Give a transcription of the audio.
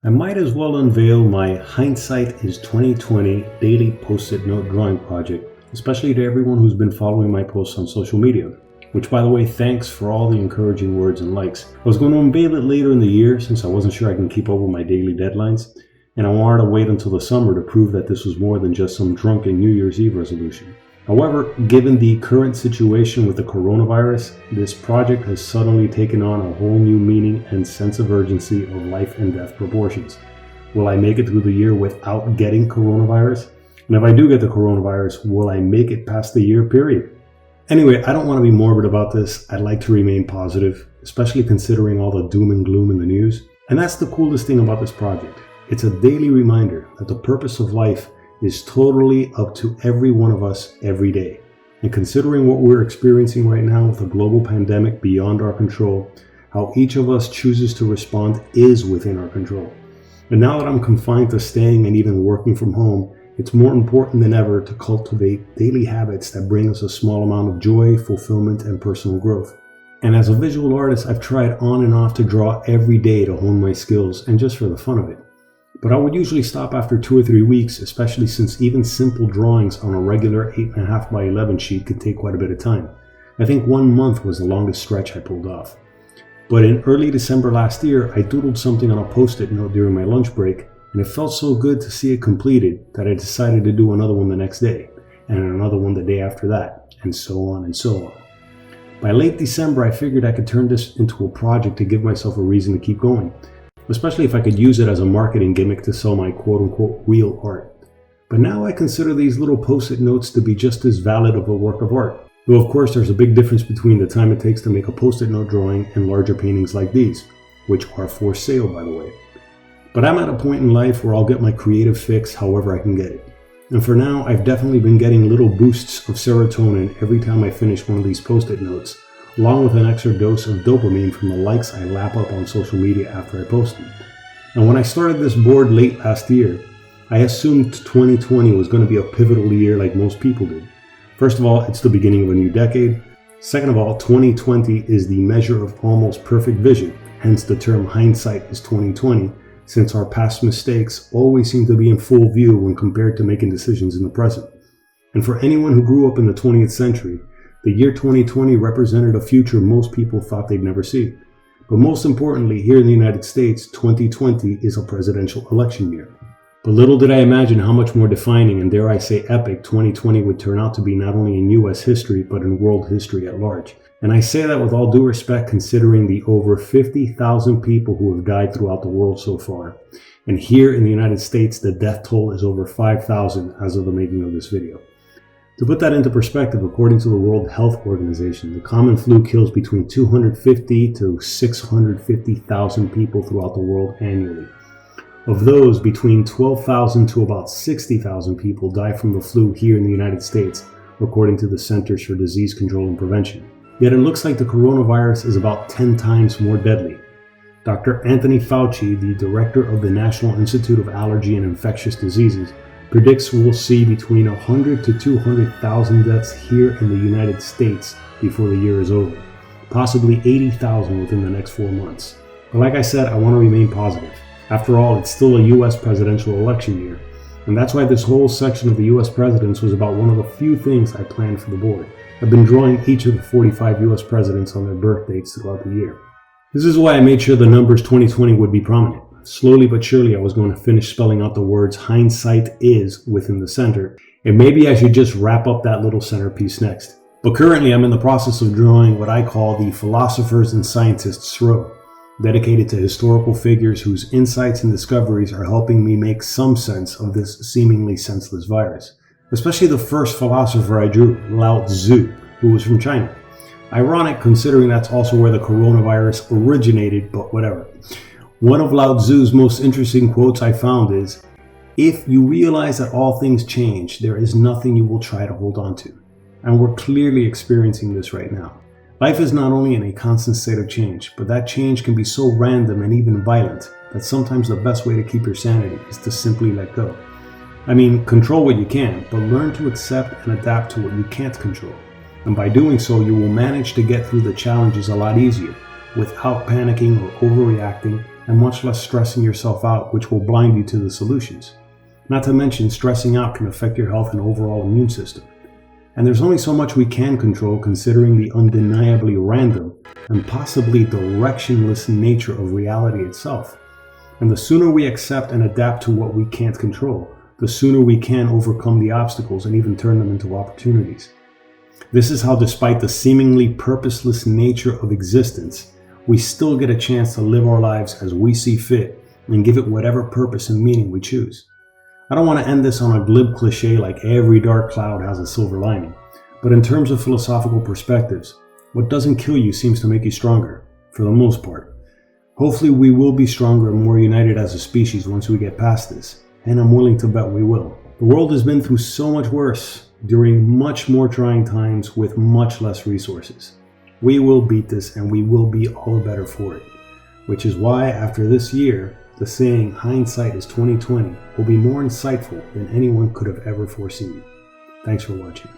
I might as well unveil my Hindsight is 2020 daily post-it note drawing project, especially to everyone who's been following my posts on social media. Which, by the way, thanks for all the encouraging words and likes. I was going to unveil it later in the year since I wasn't sure I can keep up with my daily deadlines, and I wanted to wait until the summer to prove that this was more than just some drunken New Year's Eve resolution. However, given the current situation with the coronavirus, this project has suddenly taken on a whole new meaning and sense of urgency of life and death proportions. Will I make it through the year without getting coronavirus? And if I do get the coronavirus, will I make it past the year period? Anyway, I don't want to be morbid about this. I'd like to remain positive, especially considering all the doom and gloom in the news. And that's the coolest thing about this project. It's a daily reminder that the purpose of life is totally up to every one of us every day. And considering what we're experiencing right now with a global pandemic beyond our control, how each of us chooses to respond is within our control. And now that I'm confined to staying and even working from home, it's more important than ever to cultivate daily habits that bring us a small amount of joy, fulfillment, and personal growth. And as a visual artist, I've tried on and off to draw every day to hone my skills and just for the fun of it. But I would usually stop after 2 or 3 weeks, especially since even simple drawings on a regular 8.5 by 11 sheet could take quite a bit of time. I think 1 month was the longest stretch I pulled off. But in early December last year, I doodled something on a post-it note during my lunch break, and it felt so good to see it completed that I decided to do another one the next day, and another one the day after that, and so on and so on. By late December, I figured I could turn this into a project to give myself a reason to keep going, especially if I could use it as a marketing gimmick to sell my quote-unquote real art. But now I consider these little post-it notes to be just as valid of a work of art. Though of course there's a big difference between the time it takes to make a post-it note drawing and larger paintings like these, which are for sale by the way. But I'm at a point in life where I'll get my creative fix however I can get it. And for now, I've definitely been getting little boosts of serotonin every time I finish one of these post-it notes, along with an extra dose of dopamine from the likes I lap up on social media after I post them. And when I started this board late last year, I assumed 2020 was going to be a pivotal year like most people did. First of all, it's the beginning of a new decade. Second of all, 2020 is the measure of almost perfect vision, hence the term hindsight is 2020, since our past mistakes always seem to be in full view when compared to making decisions in the present. And for anyone who grew up in the 20th century, the year 2020 represented a future most people thought they'd never see. But most importantly, here in the United States, 2020 is a presidential election year. But little did I imagine how much more defining and dare I say epic 2020 would turn out to be not only in US history, but in world history at large. And I say that with all due respect considering the over 50,000 people who have died throughout the world so far. And here in the United States, the death toll is over 5,000 as of the making of this video. To put that into perspective, according to the World Health Organization, the common flu kills between 250 to 650,000 people throughout the world annually. Of those, between 12,000 to about 60,000 people die from the flu here in the United States, according to the Centers for Disease Control and Prevention. Yet it looks like the coronavirus is about 10 times more deadly. Dr. Anthony Fauci, the director of the National Institute of Allergy and Infectious Diseases, predicts we'll see between 100 to 200,000 deaths here in the United States before the year is over, possibly 80,000 within the next 4 months. But like I said, I want to remain positive. After all, it's still a US presidential election year, and that's why this whole section of the US presidents was about one of the few things I planned for the board. I've been drawing each of the 45 US presidents on their birth dates throughout the year. This is why I made sure the numbers 2020 would be prominent. Slowly but surely I was going to finish spelling out the words hindsight is within the center, and maybe I should just wrap up that little centerpiece next. But currently I'm in the process of drawing what I call the Philosophers and Scientists Row, dedicated to historical figures whose insights and discoveries are helping me make some sense of this seemingly senseless virus. Especially the first philosopher I drew, Lao Tzu, who was from China. Ironic considering that's also where the coronavirus originated, but whatever. One of Lao Tzu's most interesting quotes I found is, "If you realize that all things change, there is nothing you will try to hold on to." And we're clearly experiencing this right now. Life is not only in a constant state of change, but that change can be so random and even violent that sometimes the best way to keep your sanity is to simply let go. I mean, control what you can, but learn to accept and adapt to what you can't control. And by doing so, you will manage to get through the challenges a lot easier, without panicking or overreacting, and much less stressing yourself out, which will blind you to the solutions. Not to mention, stressing out can affect your health and overall immune system. And there's only so much we can control considering the undeniably random and possibly directionless nature of reality itself. And the sooner we accept and adapt to what we can't control, the sooner we can overcome the obstacles and even turn them into opportunities. This is how, despite the seemingly purposeless nature of existence, we still get a chance to live our lives as we see fit and give it whatever purpose and meaning we choose. I don't want to end this on a glib cliche like every dark cloud has a silver lining, but in terms of philosophical perspectives, what doesn't kill you seems to make you stronger, for the most part. Hopefully we will be stronger and more united as a species once we get past this, and I'm willing to bet we will. The world has been through so much worse during much more trying times with much less resources. We will beat this and we will be all the better for it, which is why after this year, the saying hindsight is 2020 will be more insightful than anyone could have ever foreseen. Thanks for watching.